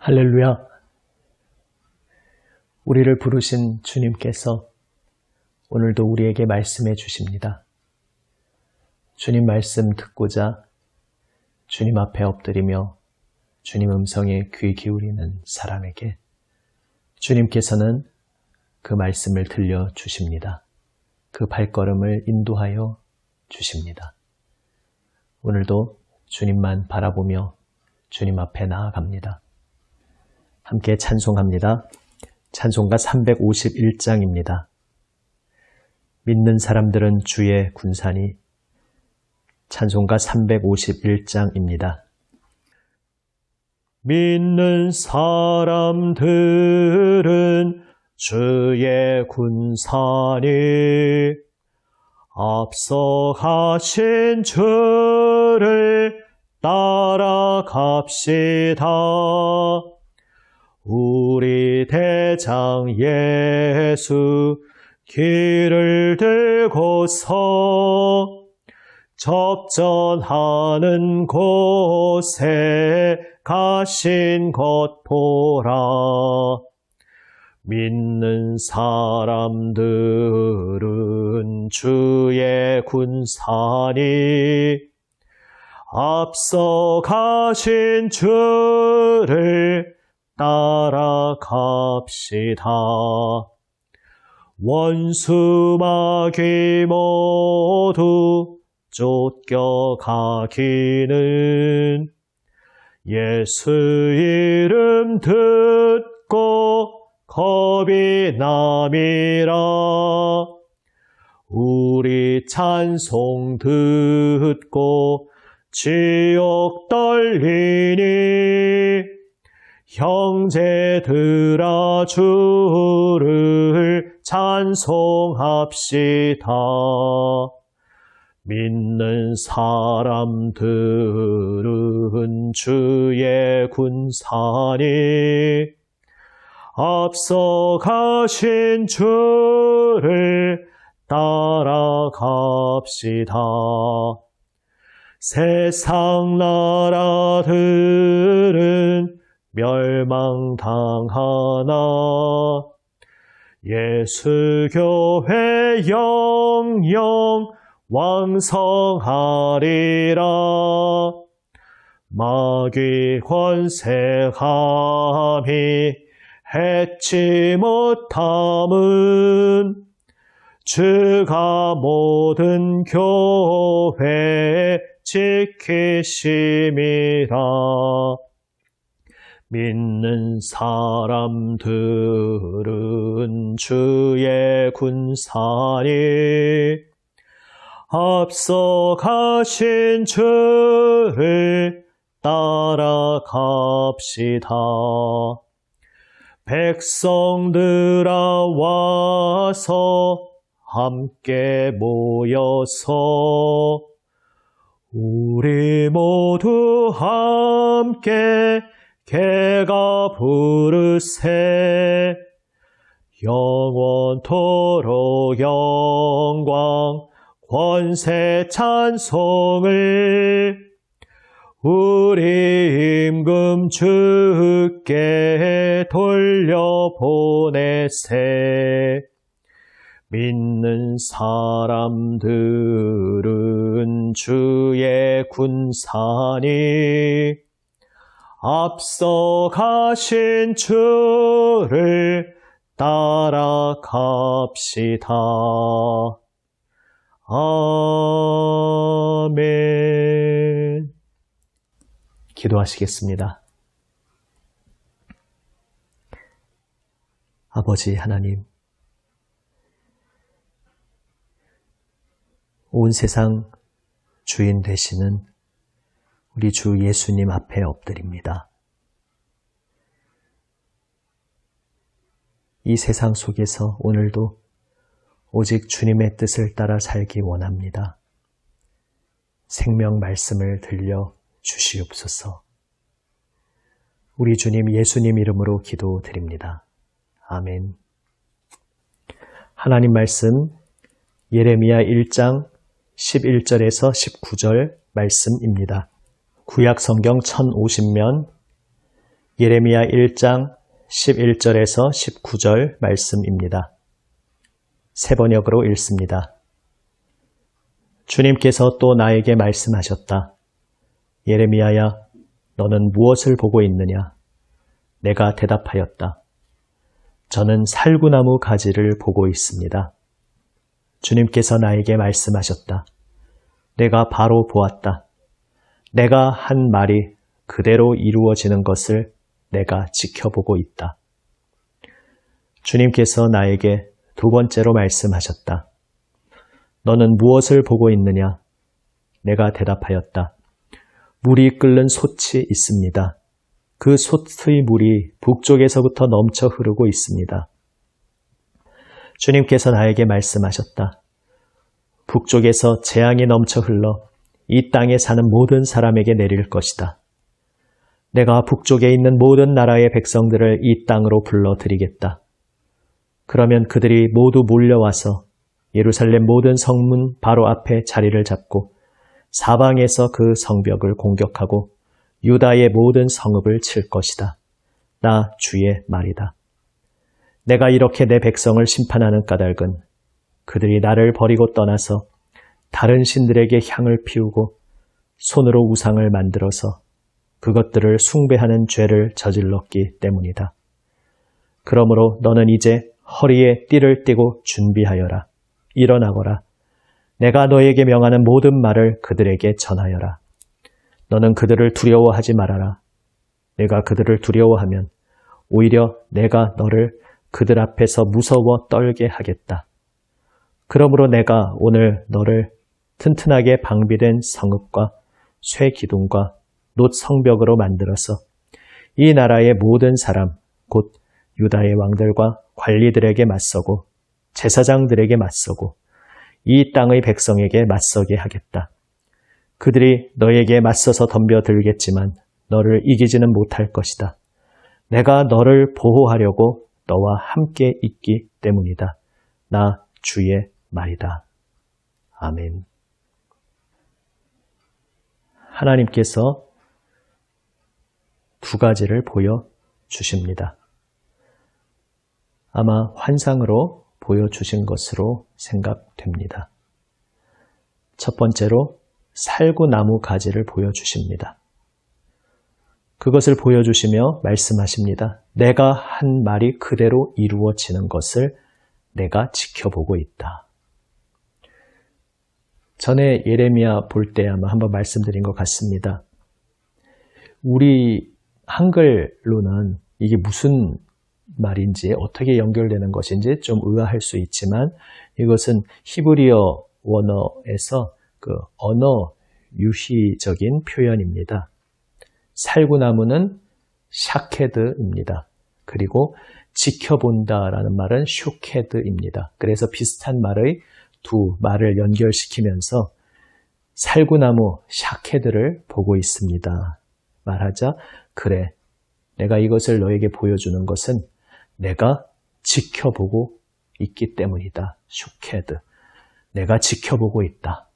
할렐루야! 우리를 부르신 주님께서 오늘도 우리에게 말씀해 주십니다. 주님 말씀 듣고자 주님 앞에 엎드리며 주님 음성에 귀 기울이는 사람에게 주님께서는 그 말씀을 들려주십니다. 그 발걸음을 인도하여 주십니다. 오늘도 주님만 바라보며 주님 앞에 나아갑니다. 함께 찬송합니다. 찬송가 351장입니다. 믿는 사람들은 주의 군사니. 찬송가 351장입니다. 믿는 사람들은 주의 군사니 앞서가신 주를 따라갑시다. 우리 대장 예수 길을 들고서 접전하는 곳에 가신 것 보라. 믿는 사람들은 주의 군사니 앞서 가신 주를 따라갑시다. 원수마귀 모두 쫓겨가기는 예수 이름 듣고 겁이 남이라. 우리 찬송 듣고 지옥 떨리니 형제들아 주를 찬송합시다. 믿는 사람들은 주의 군사니 앞서 가신 주를 따라갑시다. 세상 나라들은 멸망당하나 예수교회 영영 왕성하리라. 마귀 권세함이 해치 못함은 주가 모든 교회 지키심이라. 믿는 사람들은 주의 군사니 앞서 가신 주를 따라갑시다. 백성들아 와서 함께 모여서 우리 모두 함께 개가 부르세. 영원토록 영광 권세 찬송을 우리 임금 주께 돌려보내세. 믿는 사람들은 주의 군사니 앞서 가신 주를 따라갑시다. 아멘. 기도하시겠습니다. 아버지 하나님, 온 세상 주인 되시는 우리 주 예수님 앞에 엎드립니다. 이 세상 속에서 오늘도 오직 주님의 뜻을 따라 살기 원합니다. 생명 말씀을 들려 주시옵소서. 우리 주님 예수님 이름으로 기도드립니다. 아멘. 하나님 말씀 예레미야 1장 11절에서 19절 말씀입니다. 구약 성경 1050면 예레미야 1장 11절에서 19절 말씀입니다. 새 번역으로 읽습니다. 주님께서 또 나에게 말씀하셨다. 예레미야야, 너는 무엇을 보고 있느냐? 내가 대답하였다. 저는 살구나무 가지를 보고 있습니다. 주님께서 나에게 말씀하셨다. 내가 바로 보았다. 내가 한 말이 그대로 이루어지는 것을 내가 지켜보고 있다. 주님께서 나에게 두 번째로 말씀하셨다. 너는 무엇을 보고 있느냐? 내가 대답하였다. 물이 끓는 솥이 있습니다. 그 솥의 물이 북쪽에서부터 넘쳐 흐르고 있습니다. 주님께서 나에게 말씀하셨다. 북쪽에서 재앙이 넘쳐 흘러 이 땅에 사는 모든 사람에게 내릴 것이다. 내가 북쪽에 있는 모든 나라의 백성들을 이 땅으로 불러들이겠다. 그러면 그들이 모두 몰려와서 예루살렘 모든 성문 바로 앞에 자리를 잡고 사방에서 그 성벽을 공격하고 유다의 모든 성읍을 칠 것이다. 나 주의 말이다. 내가 이렇게 내 백성을 심판하는 까닭은 그들이 나를 버리고 떠나서 다른 신들에게 향을 피우고 손으로 우상을 만들어서 그것들을 숭배하는 죄를 저질렀기 때문이다. 그러므로 너는 이제 허리에 띠를 띠고 준비하여라. 일어나거라. 내가 너에게 명하는 모든 말을 그들에게 전하여라. 너는 그들을 두려워하지 말아라. 내가 그들을 두려워하면 오히려 내가 너를 그들 앞에서 무서워 떨게 하겠다. 그러므로 내가 오늘 너를 튼튼하게 방비된 성읍과 쇠 기둥과 놋 성벽으로 만들어서 이 나라의 모든 사람, 곧 유다의 왕들과 관리들에게 맞서고 제사장들에게 맞서고 이 땅의 백성에게 맞서게 하겠다. 그들이 너에게 맞서서 덤벼들겠지만 너를 이기지는 못할 것이다. 내가 너를 보호하려고 너와 함께 있기 때문이다. 나 주의 말이다. 아멘. 하나님께서 두 가지를 보여주십니다. 아마 환상으로 보여주신 것으로 생각됩니다. 첫 번째로 살구나무 가지를 보여주십니다. 그것을 보여주시며 말씀하십니다. 내가 한 말이 그대로 이루어지는 것을 내가 지켜보고 있다. 전에 예레미야 볼 때 아마 한번 말씀드린 것 같습니다. 우리 한글로는 이게 무슨 말인지 어떻게 연결되는 것인지 좀 의아할 수 있지만 이것은 히브리어 원어에서 그 언어 유희적인 표현입니다. 살구나무는 샤케드입니다. 그리고 지켜본다라는 말은 쇼케드입니다. 그래서 비슷한 말의 두 말을 연결시키면서 살구나무 샤케드를 보고 있습니다. 말하자, 그래, 내가 이것을 너에게 보여주는 것은 내가 지켜보고 있기 때문이다. 쇼케드. 내가 지켜보고 있다.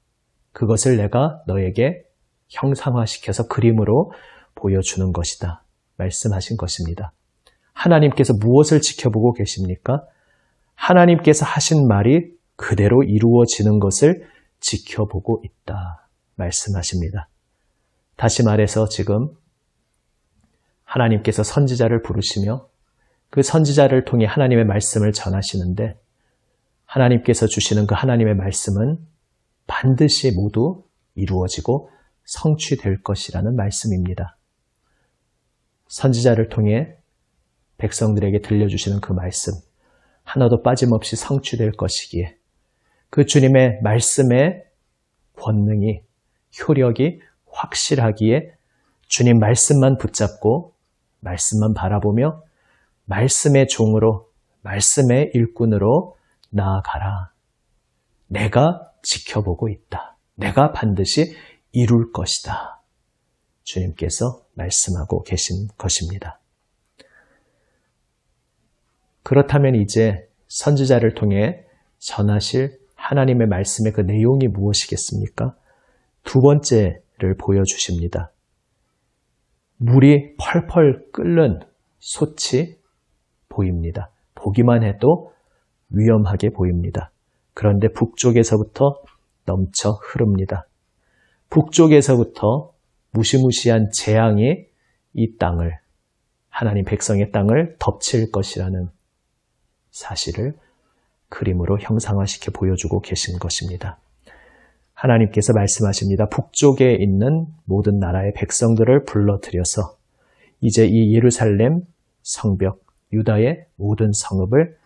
그것을 내가 너에게 형상화시켜서 그림으로 보여주는 것이다. 말씀하신 것입니다. 하나님께서 무엇을 지켜보고 계십니까? 하나님께서 하신 말이 그대로 이루어지는 것을 지켜보고 있다. 말씀하십니다. 다시 말해서 지금 하나님께서 선지자를 부르시며 그 선지자를 통해 하나님의 말씀을 전하시는데 하나님께서 주시는 그 하나님의 말씀은 반드시 모두 이루어지고 성취될 것이라는 말씀입니다. 선지자를 통해 백성들에게 들려주시는 그 말씀 하나도 빠짐없이 성취될 것이기에 그 주님의 말씀의 권능이, 효력이 확실하기에 주님 말씀만 붙잡고 말씀만 바라보며 말씀의 종으로, 말씀의 일꾼으로 나아가라. 내가 지켜보고 있다. 내가 반드시 이룰 것이다. 주님께서 말씀하고 계신 것입니다. 그렇다면 이제 선지자를 통해 전하실 하나님의 말씀의 그 내용이 무엇이겠습니까? 두 번째를 보여주십니다. 물이 펄펄 끓는 솥이 보입니다. 보기만 해도 위험하게 보입니다. 그런데 북쪽에서부터 넘쳐 흐릅니다. 북쪽에서부터 무시무시한 재앙이 이 땅을, 하나님 백성의 땅을 덮칠 것이라는 사실을 그림으로 형상화시켜 보여주고 계신 것입니다. 하나님께서 말씀하십니다. 북쪽에 있는 모든 나라의 백성들을 불러들여서 이제 이 예루살렘 성벽, 유다의 모든 성읍을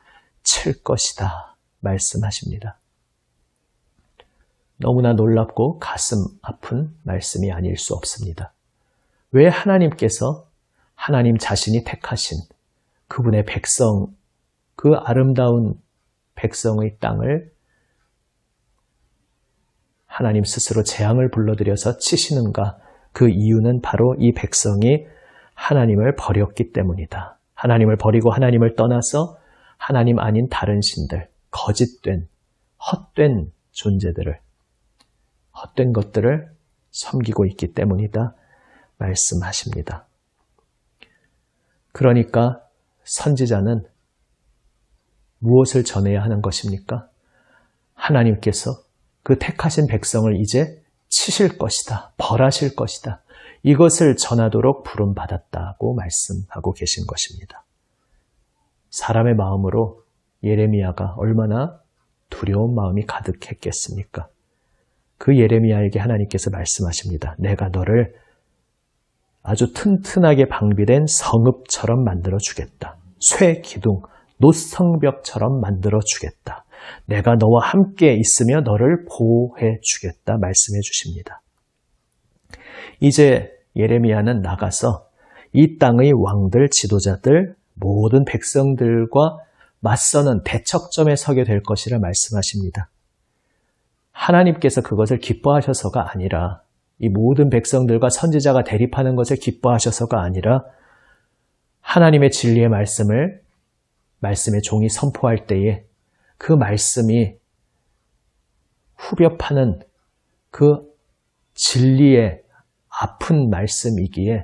칠 것이다 말씀하십니다. 너무나 놀랍고 가슴 아픈 말씀이 아닐 수 없습니다. 왜 하나님께서 하나님 자신이 택하신 그분의 백성, 그 아름다운 백성의 땅을 하나님 스스로 재앙을 불러들여서 치시는가? 그 이유는 바로 이 백성이 하나님을 버렸기 때문이다. 하나님을 버리고 하나님을 떠나서 하나님 아닌 다른 신들, 거짓된, 헛된 존재들을, 헛된 것들을 섬기고 있기 때문이다 말씀하십니다. 그러니까 선지자는 무엇을 전해야 하는 것입니까? 하나님께서 그 택하신 백성을 이제 치실 것이다, 벌하실 것이다. 이것을 전하도록 부름받았다고 말씀하고 계신 것입니다. 사람의 마음으로 예레미야가 얼마나 두려운 마음이 가득했겠습니까? 그 예레미야에게 하나님께서 말씀하십니다. 내가 너를 아주 튼튼하게 방비된 성읍처럼 만들어 주겠다. 쇠 기둥, 노성벽처럼 만들어 주겠다. 내가 너와 함께 있으며 너를 보호해 주겠다 말씀해 주십니다. 이제 예레미야는 나가서 이 땅의 왕들, 지도자들, 모든 백성들과 맞서는 대척점에 서게 될 것이라 말씀하십니다. 하나님께서 그것을 기뻐하셔서가 아니라, 이 모든 백성들과 선지자가 대립하는 것을 기뻐하셔서가 아니라 하나님의 진리의 말씀을 말씀의 종이 선포할 때에 그 말씀이 후벼 파는 그 진리의 아픈 말씀이기에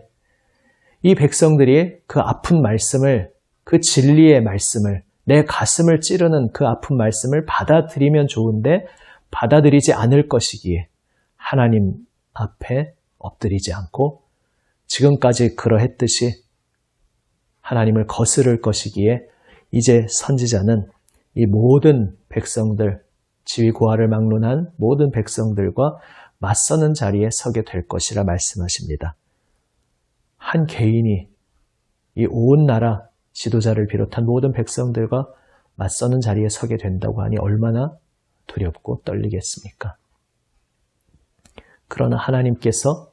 이 백성들이 그 아픈 말씀을, 그 진리의 말씀을, 내 가슴을 찌르는 그 아픈 말씀을 받아들이면 좋은데 받아들이지 않을 것이기에 하나님 앞에 엎드리지 않고 지금까지 그러했듯이 하나님을 거스를 것이기에 이제 선지자는 이 모든 백성들, 지위고하를 막론한 모든 백성들과 맞서는 자리에 서게 될 것이라 말씀하십니다. 한 개인이 이 온 나라 지도자를 비롯한 모든 백성들과 맞서는 자리에 서게 된다고 하니 얼마나 두렵고 떨리겠습니까? 그러나 하나님께서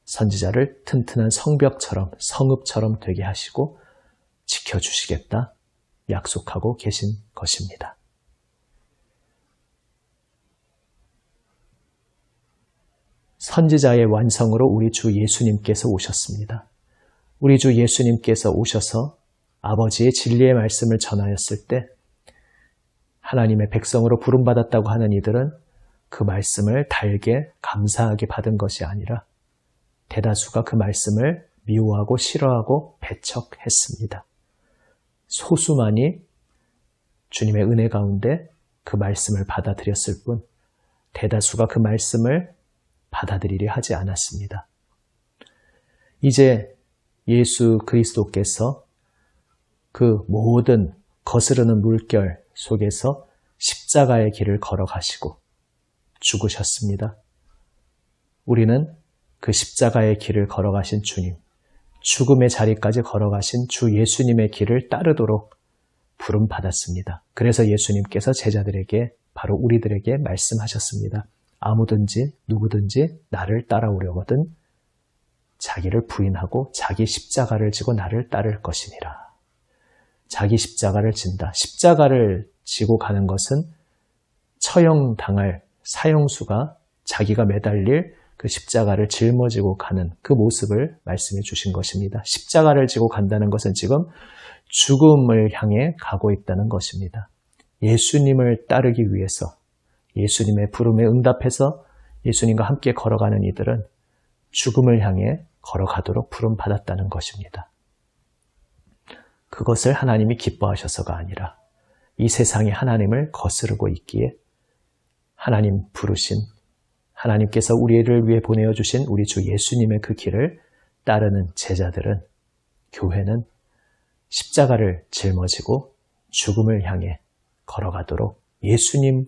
선지자를 튼튼한 성벽처럼, 성읍처럼 되게 하시고 지켜주시겠다 약속하고 계신 것입니다. 선지자의 완성으로 우리 주 예수님께서 오셨습니다. 우리 주 예수님께서 오셔서 아버지의 진리의 말씀을 전하였을 때 하나님의 백성으로 부름받았다고 하는 이들은 그 말씀을 달게 감사하게 받은 것이 아니라 대다수가 그 말씀을 미워하고 싫어하고 배척했습니다. 소수만이 주님의 은혜 가운데 그 말씀을 받아들였을 뿐 대다수가 그 말씀을 받아들이려 하지 않았습니다. 이제 예수 그리스도께서 그 모든 거스르는 물결 속에서 십자가의 길을 걸어가시고 죽으셨습니다. 우리는 그 십자가의 길을 걸어가신 주님, 죽음의 자리까지 걸어가신 주 예수님의 길을 따르도록 부름받았습니다. 그래서 예수님께서 제자들에게, 바로 우리들에게 말씀하셨습니다. 아무든지 누구든지 나를 따라오려거든 자기를 부인하고 자기 십자가를 지고 나를 따를 것이니라. 자기 십자가를 진다. 십자가를 지고 가는 것은 처형당할 사형수가 자기가 매달릴 그 십자가를 짊어지고 가는 그 모습을 말씀해 주신 것입니다. 십자가를 지고 간다는 것은 지금 죽음을 향해 가고 있다는 것입니다. 예수님을 따르기 위해서, 예수님의 부름에 응답해서 예수님과 함께 걸어가는 이들은 죽음을 향해 걸어가도록 부름받았다는 것입니다. 그것을 하나님이 기뻐하셔서가 아니라 이 세상에 하나님을 거스르고 있기에 하나님 부르신, 하나님께서 우리를 위해 보내어 주신 우리 주 예수님의 그 길을 따르는 제자들은, 교회는 십자가를 짊어지고 죽음을 향해 걸어가도록 예수님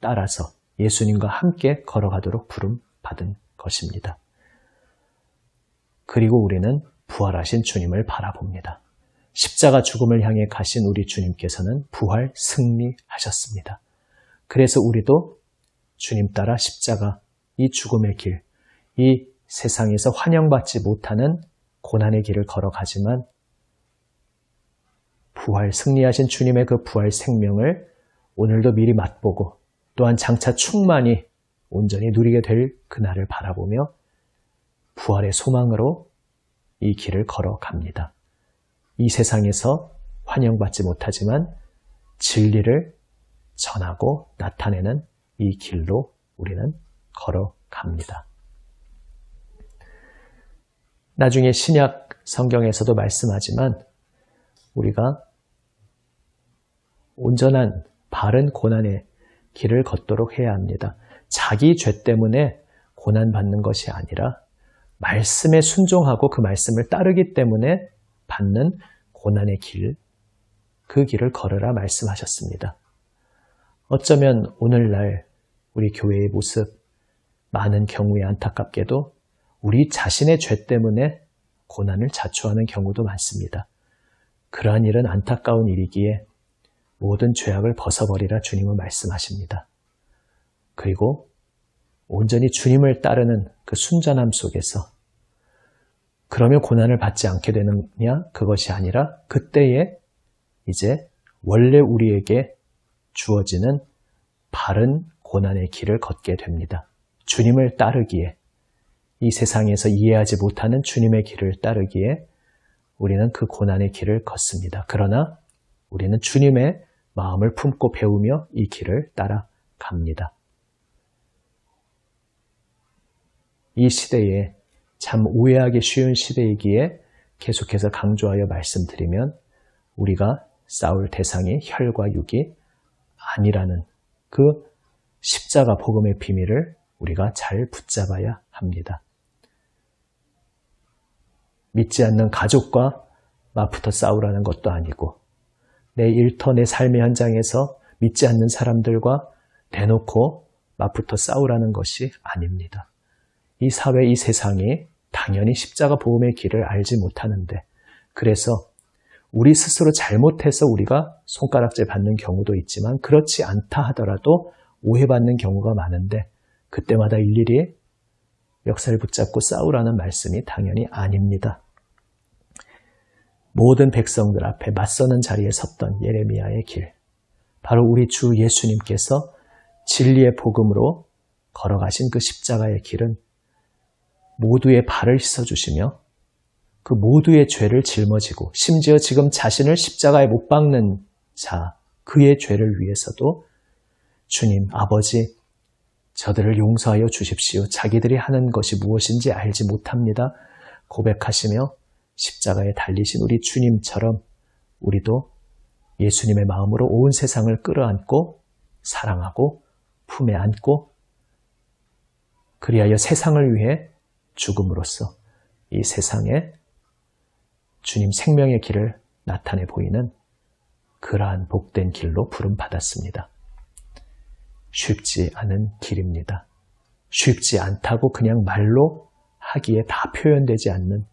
따라서 예수님과 함께 걸어가도록 부름받은 것입니다. 그리고 우리는 부활하신 주님을 바라봅니다. 십자가 죽음을 향해 가신 우리 주님께서는 부활 승리하셨습니다. 그래서 우리도 주님 따라 십자가, 이 죽음의 길, 이 세상에서 환영받지 못하는 고난의 길을 걸어가지만 부활 승리하신 주님의 그 부활 생명을 오늘도 미리 맛보고 또한 장차 충만히 온전히 누리게 될 그날을 바라보며 부활의 소망으로 이 길을 걸어갑니다. 이 세상에서 환영받지 못하지만 진리를 전하고 나타내는 이 길로 우리는 걸어갑니다. 나중에 신약 성경에서도 말씀하지만 우리가 온전한 바른 고난의 길을 걷도록 해야 합니다. 자기 죄 때문에 고난받는 것이 아니라 말씀에 순종하고 그 말씀을 따르기 때문에 받는 고난의 길, 그 길을 걸으라 말씀하셨습니다. 어쩌면 오늘날 우리 교회의 모습, 많은 경우에 안타깝게도 우리 자신의 죄 때문에 고난을 자초하는 경우도 많습니다. 그러한 일은 안타까운 일이기에 모든 죄악을 벗어버리라 주님은 말씀하십니다. 그리고 온전히 주님을 따르는 그 순전함 속에서 그러면 고난을 받지 않게 되느냐? 그것이 아니라 그때에 이제 원래 우리에게 주어지는 바른 고난의 길을 걷게 됩니다. 주님을 따르기에, 이 세상에서 이해하지 못하는 주님의 길을 따르기에 우리는 그 고난의 길을 걷습니다. 그러나 우리는 주님의 마음을 품고 배우며 이 길을 따라갑니다. 이 시대에 참 오해하기 쉬운 시대이기에 계속해서 강조하여 말씀드리면 우리가 싸울 대상이 혈과 육이 아니라는 그 십자가 복음의 비밀을 우리가 잘 붙잡아야 합니다. 믿지 않는 가족과 맞붙어 싸우라는 것도 아니고 내 일터, 내 삶의 현장에서 믿지 않는 사람들과 대놓고 맞붙어 싸우라는 것이 아닙니다. 이 사회, 이 세상이 당연히 십자가 복음의 길을 알지 못하는데 그래서 우리 스스로 잘못해서 우리가 손가락질 받는 경우도 있지만 그렇지 않다 하더라도 오해받는 경우가 많은데 그때마다 일일이 멱살 붙잡고 싸우라는 말씀이 당연히 아닙니다. 모든 백성들 앞에 맞서는 자리에 섰던 예레미야의 길, 바로 우리 주 예수님께서 진리의 복음으로 걸어가신 그 십자가의 길은 모두의 발을 씻어주시며 그 모두의 죄를 짊어지고 심지어 지금 자신을 십자가에 못 박는 자, 그의 죄를 위해서도 주님, 아버지, 저들을 용서하여 주십시오. 자기들이 하는 것이 무엇인지 알지 못합니다. 고백하시며 십자가에 달리신 우리 주님처럼 우리도 예수님의 마음으로 온 세상을 끌어안고 사랑하고 품에 안고 그리하여 세상을 위해 죽음으로써 이 세상에 주님 생명의 길을 나타내 보이는 그러한 복된 길로 부름받았습니다. 쉽지 않은 길입니다. 쉽지 않다고 그냥 말로 하기에 다 표현되지 않는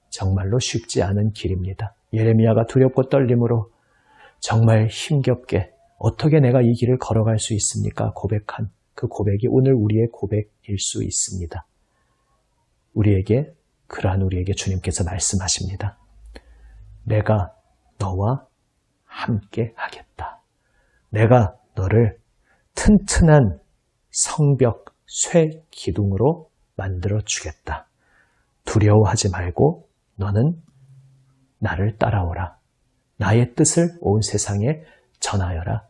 정말로 쉽지 않은 길입니다. 예레미야가 두렵고 떨림으로 정말 힘겹게 어떻게 내가 이 길을 걸어갈 수 있습니까? 고백한 그 고백이 오늘 우리의 고백일 수 있습니다. 그러한 우리에게 주님께서 말씀하십니다. 내가 너와 함께 하겠다. 내가 너를 튼튼한 성벽, 쇠 기둥으로 만들어 주겠다. 두려워하지 말고 너는 나를 따라오라. 나의 뜻을 온 세상에 전하여라.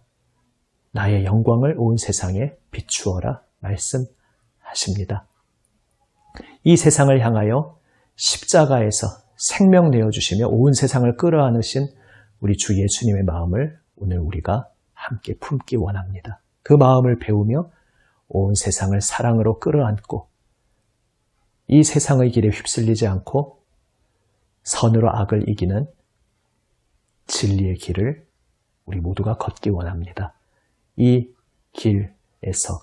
나의 영광을 온 세상에 비추어라 말씀하십니다. 이 세상을 향하여 십자가에서 생명 내어주시며 온 세상을 끌어안으신 우리 주 예수님의 마음을 오늘 우리가 함께 품기 원합니다. 그 마음을 배우며 온 세상을 사랑으로 끌어안고 이 세상의 길에 휩쓸리지 않고 선으로 악을 이기는 진리의 길을 우리 모두가 걷기 원합니다. 이 길에서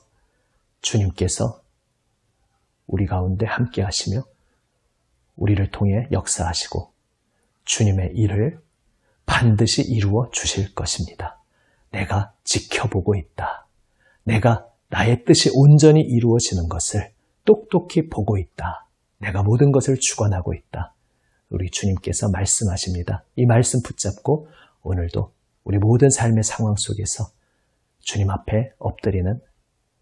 주님께서 우리 가운데 함께 하시며 우리를 통해 역사하시고 주님의 일을 반드시 이루어 주실 것입니다. 내가 지켜보고 있다. 내가 나의 뜻이 온전히 이루어지는 것을 똑똑히 보고 있다. 내가 모든 것을 주관하고 있다. 우리 주님께서 말씀하십니다. 이 말씀 붙잡고 오늘도 우리 모든 삶의 상황 속에서 주님 앞에 엎드리는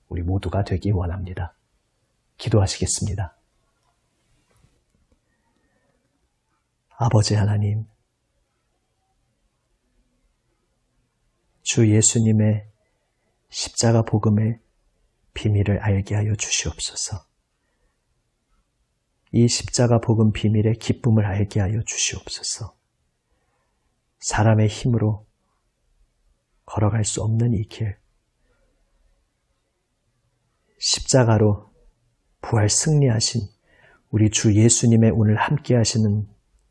우리 모두가 되기 원합니다. 기도하시겠습니다. 아버지 하나님, 주 예수님의 십자가 복음의 비밀을 알게 하여 주시옵소서. 이 십자가 복음 비밀의 기쁨을 알게 하여 주시옵소서. 사람의 힘으로 걸어갈 수 없는 이 길, 십자가로 부활 승리하신 우리 주 예수님의 오늘 함께 하시는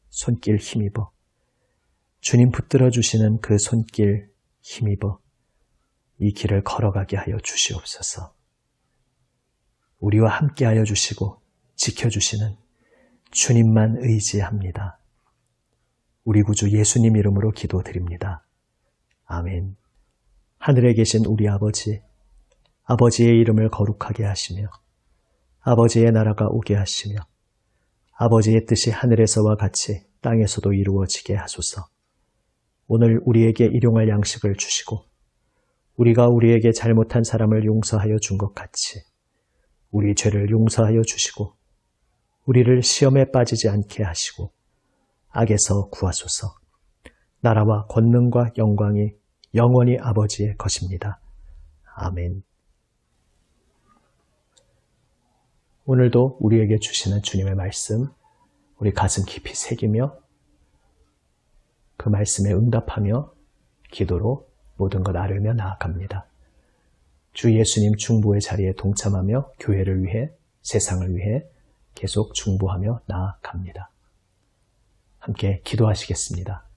손길 힘입어 주님 붙들어 주시는 그 손길 힘입어 이 길을 걸어가게 하여 주시옵소서. 우리와 함께 하여 주시고 지켜주시는 주님만 의지합니다. 우리 구주 예수님 이름으로 기도드립니다. 아멘. 하늘에 계신 우리 아버지, 아버지의 이름을 거룩하게 하시며 아버지의 나라가 오게 하시며 아버지의 뜻이 하늘에서와 같이 땅에서도 이루어지게 하소서. 오늘 우리에게 일용할 양식을 주시고 우리가 우리에게 잘못한 사람을 용서하여 준 것 같이 우리 죄를 용서하여 주시고 우리를 시험에 빠지지 않게 하시고 악에서 구하소서. 나라와 권능과 영광이 영원히 아버지의 것입니다. 아멘. 오늘도 우리에게 주시는 주님의 말씀, 우리 가슴 깊이 새기며 그 말씀에 응답하며 기도로 모든 것 아뢰며 나아갑니다. 주 예수님 중보의 자리에 동참하며 교회를 위해, 세상을 위해 계속 중보하며 나아갑니다. 함께 기도하시겠습니다.